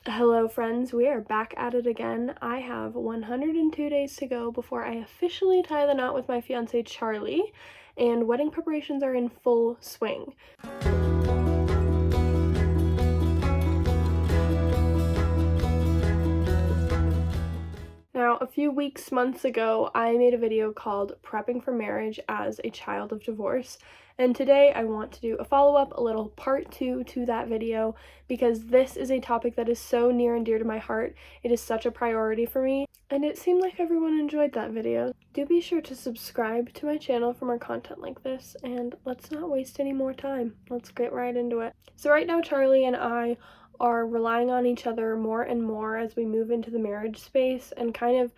Hello friends, we are back at it again. I have 102 days to go before I officially tie the knot with my fiance Charlie, and wedding preparations are in full swing. Now, a few months ago, I made a video called Prepping for Marriage as a Child of Divorce, and today I want to do a follow-up, a little part 2 to that video, because this is a topic that is so near and dear to my heart. It is such a priority for me, and it seemed like everyone enjoyed that video. Do be sure to subscribe to my channel for more content like this, and let's not waste any more time. Let's get right into it. So right now, Charlie and I are relying on each other more and more as we move into the marriage space and kind of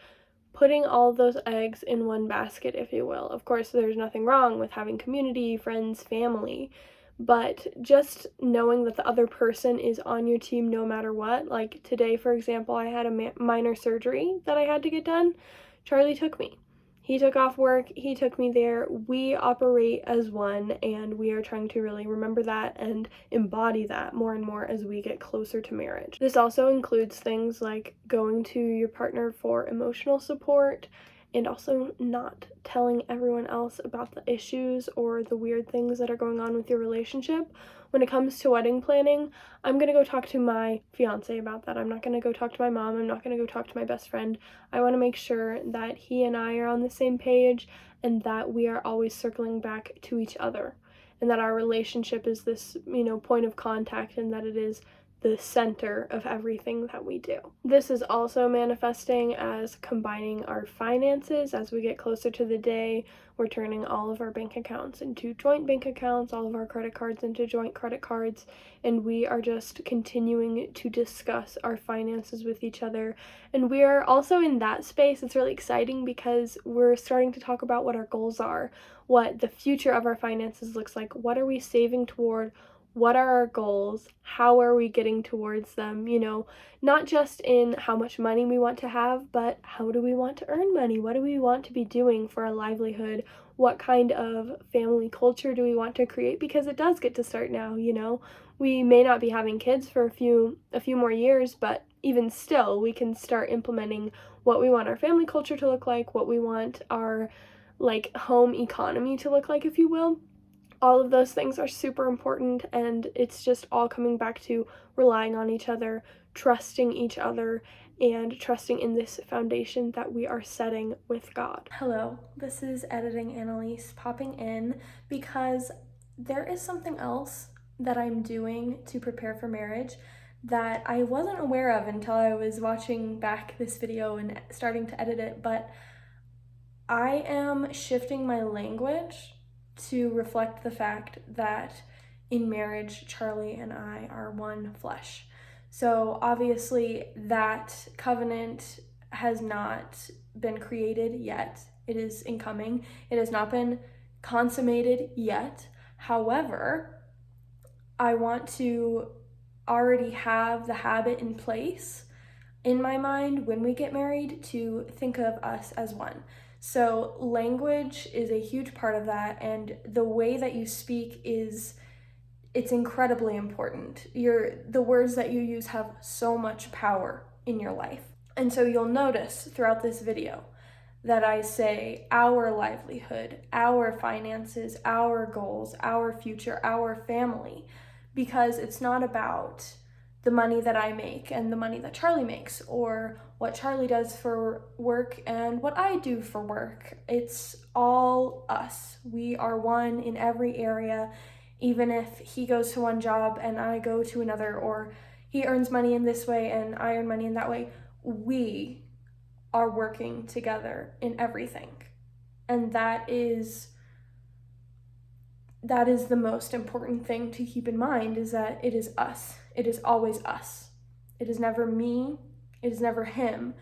putting all of those eggs in one basket, if you will. Of course, there's nothing wrong with having community, friends, family, but just knowing that the other person is on your team no matter what. Like today, for example, I had a minor surgery that I had to get done. Charlie took me. He took off work, he took me there. We operate as one, and we are trying to really remember that and embody that more and more as we get closer to marriage. This also includes things like going to your partner for emotional support and also not telling everyone else about the issues or the weird things that are going on with your relationship. When it comes to wedding planning, I'm gonna go talk to my fiance about that. I'm not gonna go talk to my mom. I'm not gonna go talk to my best friend. I wanna make sure that he and I are on the same page and that we are always circling back to each other and that our relationship is this, point of contact and that it is the center of everything that we do. This is also manifesting as combining our finances as we get closer to the day. We're turning all of our bank accounts into joint bank accounts, all of our credit cards into joint credit cards, and we are just continuing to discuss our finances with each other. And we are also in that space. It's really exciting because we're starting to talk about what our goals are, what the future of our finances looks like, what are we saving toward, what are our goals, how are we getting towards them, not just in how much money we want to have, but how do we want to earn money, what do we want to be doing for our livelihood, what kind of family culture do we want to create, because it does get to start now. We may not be having kids for a few more years, but even still we can start implementing what we want our family culture to look like, what we want our home economy to look like, if you will. All of those things are super important, and it's just all coming back to relying on each other, trusting each other, and trusting in this foundation that we are setting with God. Hello, this is Editing Annalise popping in because there is something else that I'm doing to prepare for marriage that I wasn't aware of until I was watching back this video and starting to edit it, but I am shifting my language to reflect the fact that in marriage, Charlie and I are one flesh. So obviously that covenant has not been created yet. It is incoming. It has not been consummated yet. However, I want to already have the habit in place in my mind when we get married to think of us as one. So language is a huge part of that, and the way that you speak it's incredibly important. The words that you use have so much power in your life. And so you'll notice throughout this video that I say our livelihood, our finances, our goals, our future, our family, because it's not about the money that I make and the money that Charlie makes, or what Charlie does for work and what I do for work. It's all us. We are one in every area, even if he goes to one job and I go to another, or he earns money in this way and I earn money in that way. We are working together in everything. And that is the most important thing to keep in mind, is that it is us. It is always us. It is never me. It is never him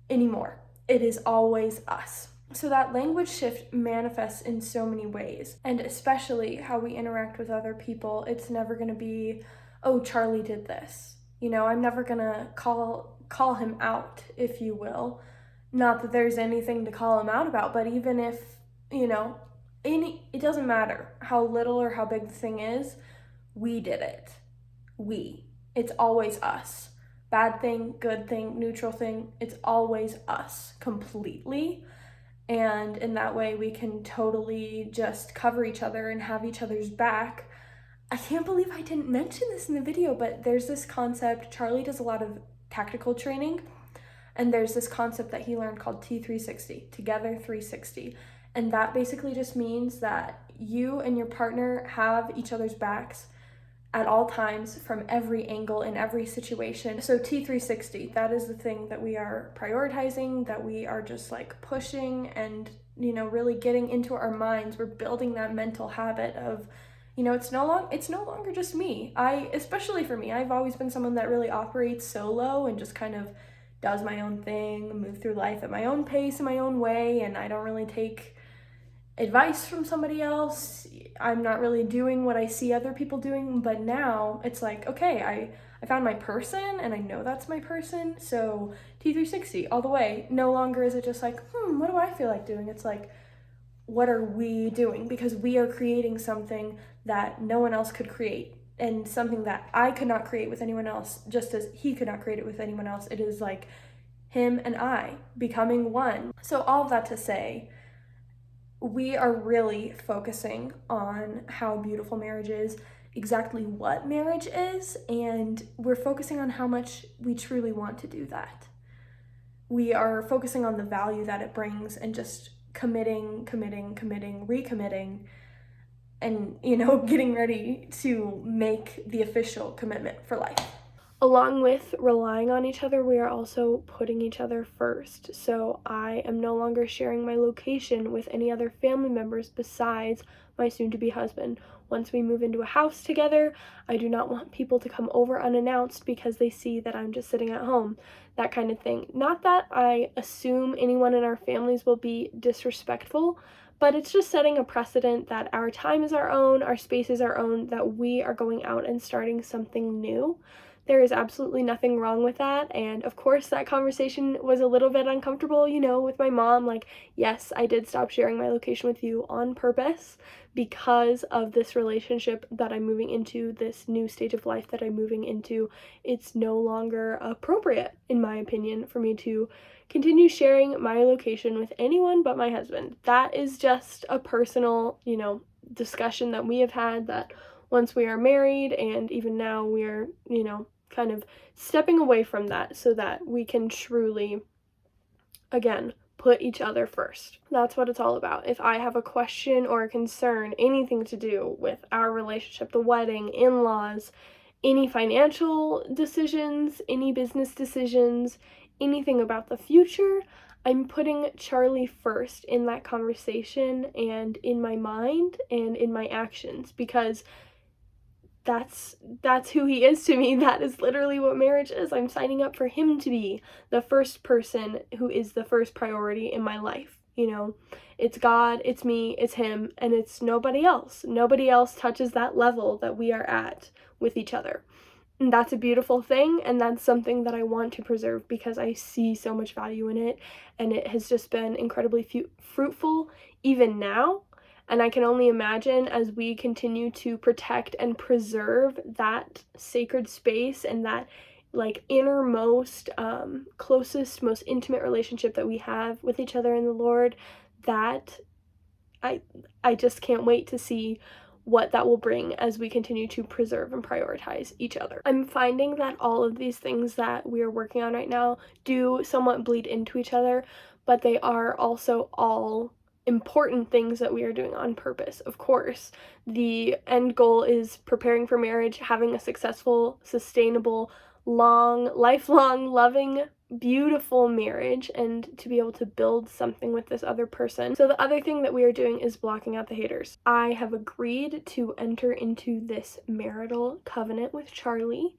anymore. It is always us. So that language shift manifests in so many ways, and especially how we interact with other people. It's never going to be, oh, Charlie did this. I'm never going to call him out, if you will. Not that there's anything to call him out about, but even if, it doesn't matter how little or how big the thing is, we did it. It's always us. bad thing, good thing, neutral thing. It's always us completely. And in that way, we can totally just cover each other and have each other's back. I can't believe I didn't mention this in the video, but there's this concept. Charlie does a lot of tactical training, and there's this concept that he learned called T360, Together 360. And that basically just means that you and your partner have each other's backs at all times from every angle in every situation. So T360, that is the thing that we are prioritizing, that we are just like pushing and, really getting into our minds. We're building that mental habit of, it's no longer just me. Especially for me, I've always been someone that really operates solo and just kind of does my own thing, move through life at my own pace, in my own way, and I don't really take advice from somebody else. I'm not really doing what I see other people doing, but now it's like, okay, I found my person and I know that's my person, so T360 all the way. No longer is it just like, what do I feel like doing? It's like, what are we doing? Because we are creating something that no one else could create, and something that I could not create with anyone else, just as he could not create it with anyone else. It is like him and I becoming one. So all of that to say, we are really focusing on how beautiful marriage is, exactly what marriage is, and we're focusing on how much we truly want to do that. We are focusing on the value that it brings and just committing, recommitting, and, getting ready to make the official commitment for life. Along with relying on each other, we are also putting each other first. So I am no longer sharing my location with any other family members besides my soon-to-be husband. Once we move into a house together, I do not want people to come over unannounced because they see that I'm just sitting at home, that kind of thing. Not that I assume anyone in our families will be disrespectful, but it's just setting a precedent that our time is our own, our space is our own, that we are going out and starting something new. There is absolutely nothing wrong with that, and of course that conversation was a little bit uncomfortable, with my mom. Like, yes, I did stop sharing my location with you on purpose because of this relationship that I'm moving into, this new stage of life that I'm moving into. It's no longer appropriate, in my opinion, for me to continue sharing my location with anyone but my husband. That is just a personal, discussion that we have had, that once we are married, and even now we're, kind of stepping away from that so that we can truly, again, put each other first. That's what it's all about. If I have a question or a concern, anything to do with our relationship, the wedding, in-laws, any financial decisions, any business decisions, anything about the future, I'm putting Charlie first in that conversation and in my mind and in my actions, because that's who he is to me. That is literally what marriage is. I'm signing up for him to be the first person who is the first priority in my life. It's God, it's me, it's him, and it's nobody else. Nobody else touches that level that we are at with each other. And that's a beautiful thing, and that's something that I want to preserve because I see so much value in it, and it has just been incredibly fruitful even now. And I can only imagine, as we continue to protect and preserve that sacred space and that innermost, closest, most intimate relationship that we have with each other in the Lord, that I just can't wait to see what that will bring as we continue to preserve and prioritize each other. I'm finding that all of these things that we are working on right now do somewhat bleed into each other, but they are also all important things that we are doing on purpose. Of course, the end goal is preparing for marriage, having a successful, sustainable, lifelong, loving, beautiful marriage, and to be able to build something with this other person. So the other thing that we are doing is blocking out the haters. I have agreed to enter into this marital covenant with Charlie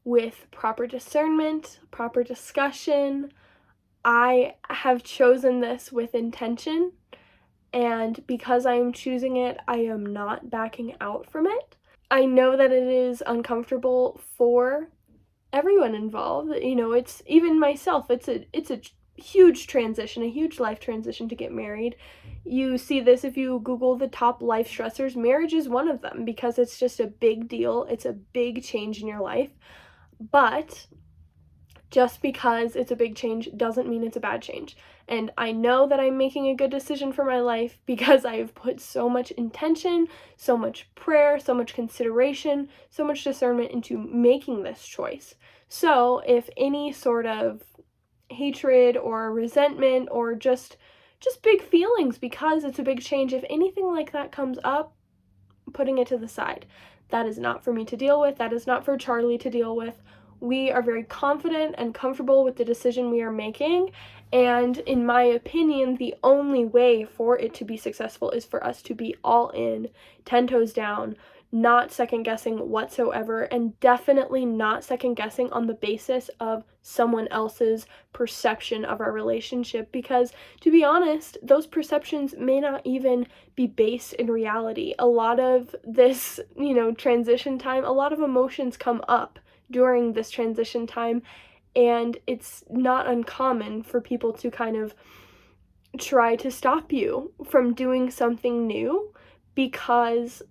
with proper discernment, proper discussion. I have chosen this with intention, and because I am choosing it, I am not backing out from it. I know that it is uncomfortable for everyone involved. It's even myself. It's a huge transition, a huge life transition to get married. You see this if you Google the top life stressors. Marriage is one of them because it's just a big deal. It's a big change in your life. But Just because it's a big change doesn't mean it's a bad change. And I know that I'm making a good decision for my life because I have put so much intention, so much prayer, so much consideration, so much discernment into making this choice. So if any sort of hatred or resentment or just big feelings because it's a big change, if anything like that comes up, putting it to the side. That is not for me to deal with. That is not for Charlie to deal with. We are very confident and comfortable with the decision we are making, and in my opinion, the only way for it to be successful is for us to be all in, 10 toes down, not second guessing whatsoever, and definitely not second guessing on the basis of someone else's perception of our relationship, because to be honest, those perceptions may not even be based in reality. A lot of this, transition time, a lot of emotions come up during this transition time, and it's not uncommon for people to kind of try to stop you from doing something new, because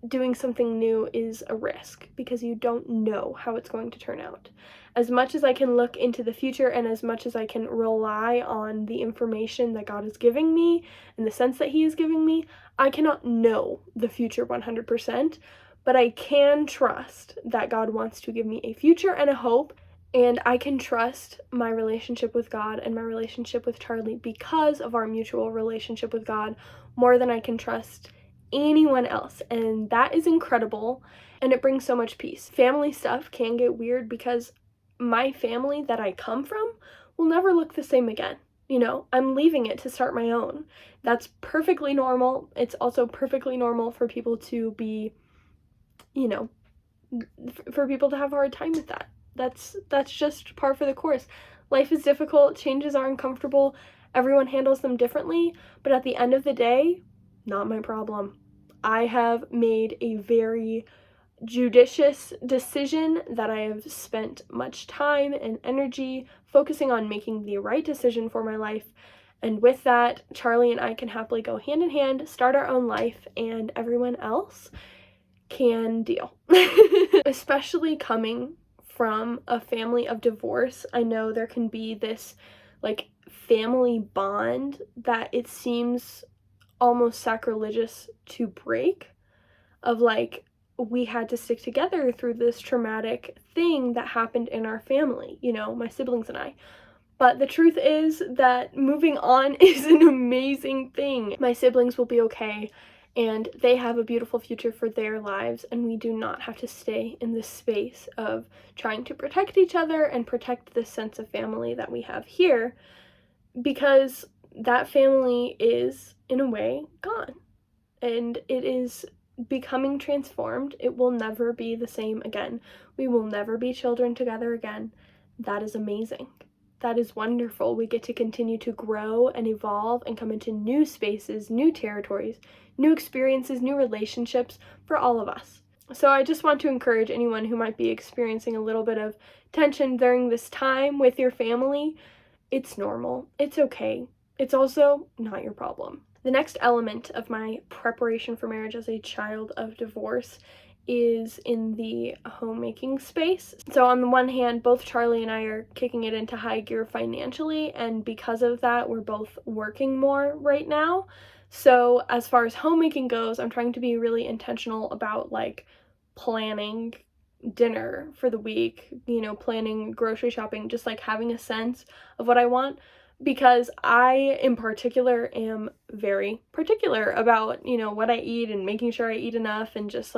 doing something new is a risk, because you don't know how it's going to turn out. As much as I can look into the future and as much as I can rely on the information that God is giving me and the sense that He is giving me, I cannot know the future 100%, but I can trust that God wants to give me a future and a hope, and I can trust my relationship with God and my relationship with Charlie because of our mutual relationship with God more than I can trust anyone else, and that is incredible, and it brings so much peace. Family stuff can get weird because my family that I come from will never look the same again. I'm leaving it to start my own. That's perfectly normal. It's also perfectly normal for people to be, for people to have a hard time with that. That's just par for the course. Life is difficult, changes are uncomfortable, everyone handles them differently, but at the end of the day, not my problem. I have made a very judicious decision that I have spent much time and energy focusing on making the right decision for my life. And with that, Charlie and I can happily go hand in hand, start our own life, and everyone else can deal. Especially coming from a family of divorce, I know there can be this family bond that it seems almost sacrilegious to break, of we had to stick together through this traumatic thing that happened in our family, my siblings and I. But the truth is that moving on is an amazing thing. My siblings will be okay, and they have a beautiful future for their lives, and we do not have to stay in this space of trying to protect each other and protect this sense of family that we have here, because that family is, in a way, gone. And it is becoming transformed. It will never be the same again. We will never be children together again. That is amazing. That is wonderful. We get to continue to grow and evolve and come into new spaces, new territories, new experiences, new relationships for all of us. So I just want to encourage anyone who might be experiencing a little bit of tension during this time with your family. It's normal. It's okay. It's also not your problem. The next element of my preparation for marriage as a child of divorce is in the homemaking space. So on the one hand, both Charlie and I are kicking it into high gear financially, and because of that, we're both working more right now. So as far as homemaking goes, I'm trying to be really intentional about planning dinner for the week, planning grocery shopping, just having a sense of what I want, because I in particular am very particular about, what I eat and making sure I eat enough, and just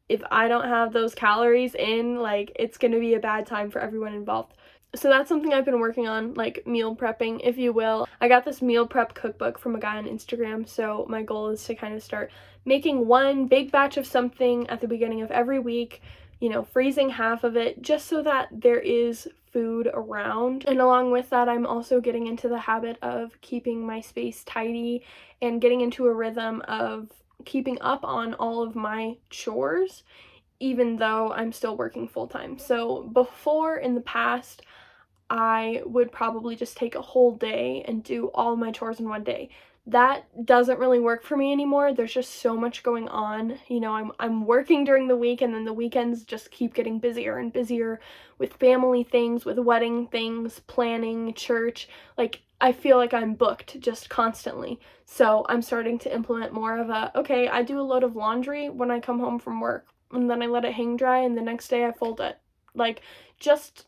if I don't have those calories in, it's gonna be a bad time for everyone involved. So that's something I've been working on, meal prepping, if you will. I got this meal prep cookbook from a guy on Instagram, so my goal is to kind of start making one big batch of something at the beginning of every week, freezing half of it, just so that there is food around. And along with that, I'm also getting into the habit of keeping my space tidy and getting into a rhythm of keeping up on all of my chores, even though I'm still working full-time. So before, in the past, I would probably just take a whole day and do all my chores in one day. that doesn't really work for me anymore. There's just so much going on. You know, I'm working during the week, and then the weekends just keep getting busier and busier with family things, with wedding things, planning, church. Like, I feel like I'm booked just constantly. So I'm starting to implement more of okay, I do a load of laundry when I come home from work, and then I let it hang dry, and the next day I fold it. Like, just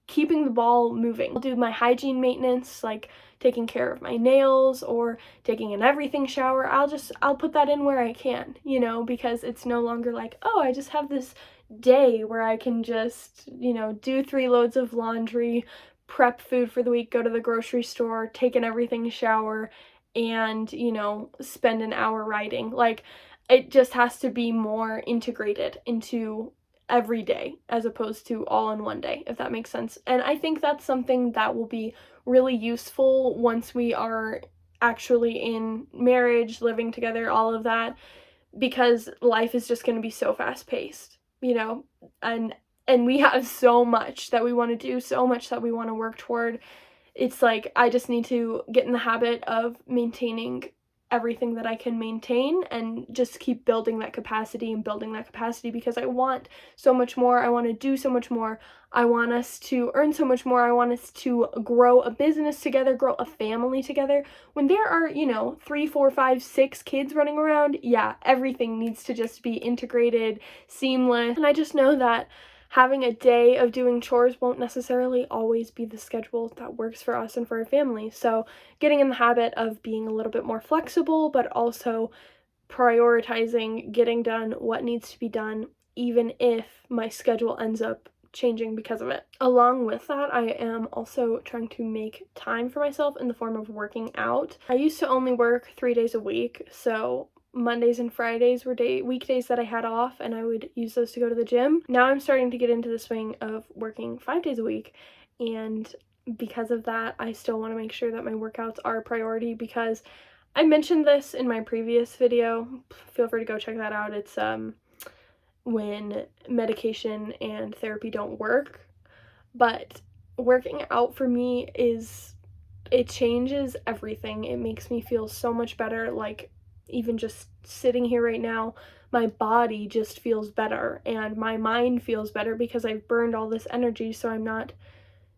keeping the ball moving. I'll do my hygiene maintenance, like taking care of my nails or taking an everything shower. I'll put that in where I can, you know, because it's no longer like, oh, I just have this day where I can just, you know, do 3 loads of laundry, prep food for the week, go to the grocery store, take an everything shower, and, you know, spend an hour writing. Like, it just has to be more integrated into every day as opposed to all in one day, if that makes sense. And I think that's something that will be really useful once we are actually in marriage, living together, all of that, because life is just going to be so fast paced, you know, and we have so much that we want to do, so much that we want to work toward. It's like I just need to get in the habit of maintaining everything that I can maintain and just keep building that capacity and building that capacity, because I want so much more. I want to do so much more. I want us to earn so much more. I want us to grow a business together, grow a family together. When there are, you know, 3, 4, 5, 6 kids running around, yeah, everything needs to just be integrated, seamless. And I just know that having a day of doing chores won't necessarily always be the schedule that works for us and for our family. So getting in the habit of being a little bit more flexible, but also prioritizing getting done what needs to be done, even if my schedule ends up changing because of it. Along with that, I am also trying to make time for myself in the form of working out. I used to only work 3 days a week, so Mondays and Fridays were weekdays that I had off, and I would use those to go to the gym. Now I'm starting to get into the swing of working 5 days a week, and because of that, I still want to make sure that my workouts are a priority, because I mentioned this in my previous video. Feel free to go check that out. It's when medication and therapy don't work. But working out for me it changes everything. It makes me feel so much better. Like, even just sitting here right now, my body just feels better and my mind feels better because I've burned all this energy, so I'm not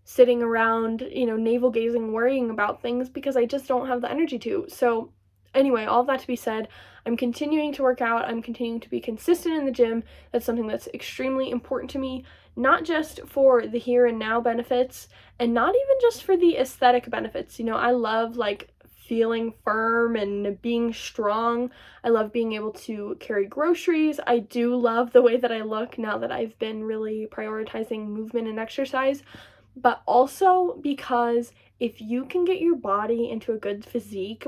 sitting around, you know, navel gazing, worrying about things, because I just don't have the energy to. So anyway, all that to be said, I'm continuing to work out. I'm continuing to be consistent in the gym. That's something that's extremely important to me, not just for the here and now benefits, and not even just for the aesthetic benefits. You know, I love like feeling firm and being strong. I love being able to carry groceries. I do love the way that I look now that I've been really prioritizing movement and exercise, but also because if you can get your body into a good physique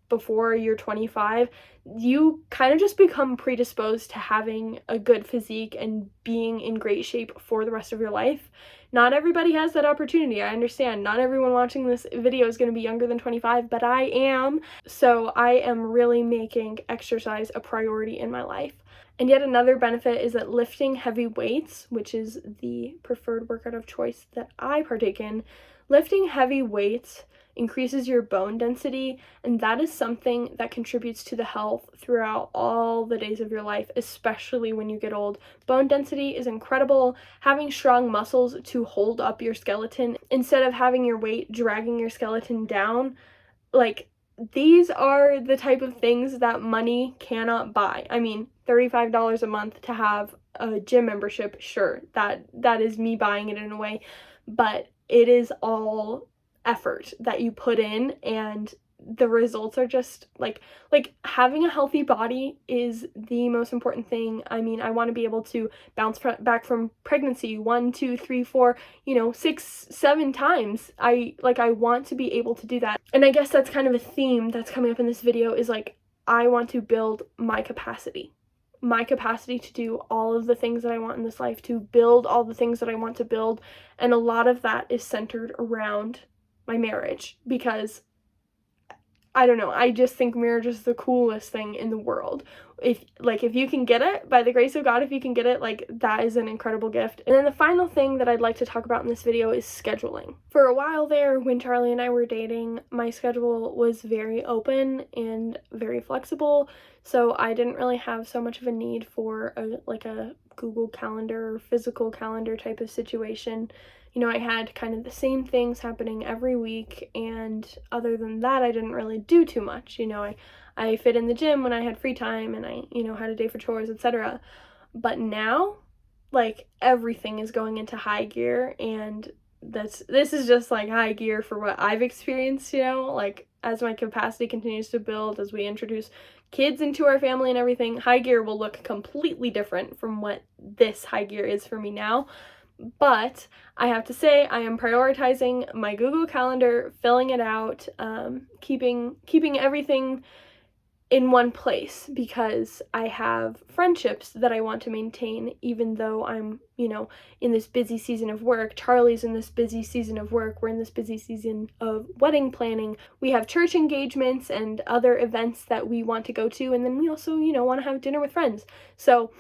before you're 25, you kind of just become predisposed to having a good physique and being in great shape for the rest of your life. Not everybody has that opportunity. I understand. Not everyone watching this video is going to be younger than 25, but I am. So I am really making exercise a priority in my life. And yet another benefit is that lifting heavy weights, which is the preferred workout of choice that I partake in, lifting heavy weights increases your bone density, and that is something that contributes to the health throughout all the days of your life, especially when you get old. Bone density is incredible. Having strong muscles to hold up your skeleton instead of having your weight dragging your skeleton down, like, these are the type of things that money cannot buy. I mean, $35 a month to have a gym membership, sure, that is me buying it in a way, but it is all effort that you put in, and the results are just like having a healthy body is the most important thing. I mean, I want to be able to bounce back from pregnancy 1, 2, 3, 4, 6, 7 times. I want to be able to do that. And I guess that's kind of a theme that's coming up in this video, is like, I want to build my capacity to do all of the things that I want in this life, to build all the things that I want to build. And a lot of that is centered around my marriage, because I don't know, I just think marriage is the coolest thing in the world. if you can get it, by the grace of God, if you can get it, like, that is an incredible gift. And then the final thing that I'd like to talk about in this video is scheduling. For a while there, when Charlie and I were dating, my schedule was very open and very flexible, so I didn't really have so much of a need for a Google Calendar or physical calendar type of situation. You know, I had kind of the same things happening every week, and other than that, I didn't really do too much. You know, I fit in the gym when I had free time, and I, you know, had a day for chores, etc. But now, like, everything is going into high gear, and this is just like high gear for what I've experienced, you know, like, as my capacity continues to build, as we introduce kids into our family and everything, high gear will look completely different from what this high gear is for me now. But I have to say, I am prioritizing my Google Calendar, filling it out, keeping everything in one place, because I have friendships that I want to maintain, even though I'm, you know, in this busy season of work. Charlie's in this busy season of work. We're in this busy season of wedding planning. We have church engagements and other events that we want to go to, and then we also, you know, want to have dinner with friends. So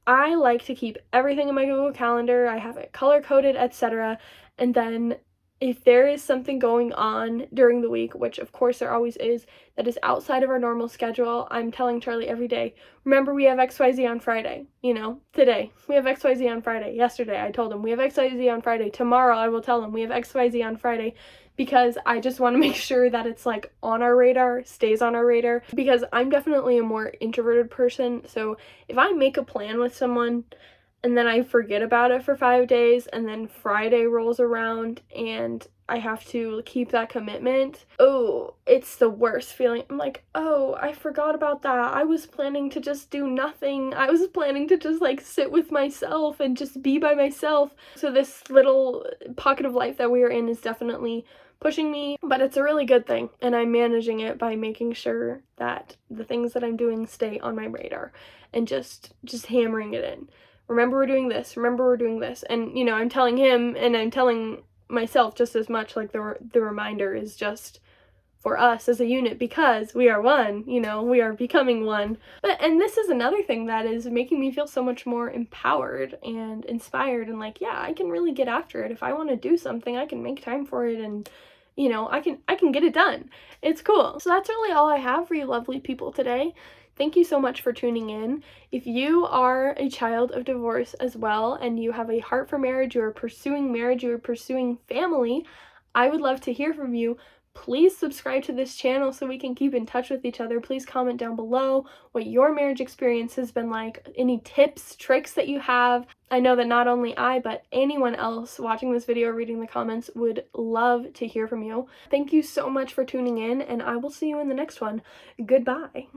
I like to keep everything in my Google Calendar. I have it color-coded, etc. And then if there is something going on during the week, which of course there always is, that is outside of our normal schedule, I'm telling Charlie every day, remember, we have XYZ on Friday. You know, today, we have XYZ on Friday. Yesterday, I told him, we have XYZ on Friday. Tomorrow, I will tell him, we have XYZ on Friday, because I just want to make sure that it's, like, on our radar, stays on our radar, because I'm definitely a more introverted person. So if I make a plan with someone and then I forget about it for 5 days, and then Friday rolls around and I have to keep that commitment, oh, it's the worst feeling. I'm like, oh, I forgot about that. I was planning to just do nothing. I was planning to just, like, sit with myself and just be by myself. So this little pocket of life that we are in is definitely pushing me, but it's a really good thing, and I'm managing it by making sure that the things that I'm doing stay on my radar, and just hammering it in. Remember, we're doing this. Remember, we're doing this. And, you know, I'm telling him, and I'm telling myself just as much, like, the reminder is just for us as a unit, because we are one, you know, we are becoming one. And this is another thing that is making me feel so much more empowered and inspired, and like, yeah, I can really get after it. If I want to do something, I can make time for it, and, you know, I can get it done. It's cool. So that's really all I have for you lovely people today. Thank you so much for tuning in. If you are a child of divorce as well, and you have a heart for marriage, you are pursuing family, I would love to hear from you. Please subscribe to this channel so we can keep in touch with each other. Please comment down below what your marriage experience has been like, any tips, tricks that you have. I know that not only I, but anyone else watching this video or reading the comments would love to hear from you. Thank you so much for tuning in, and I will see you in the next one. Goodbye.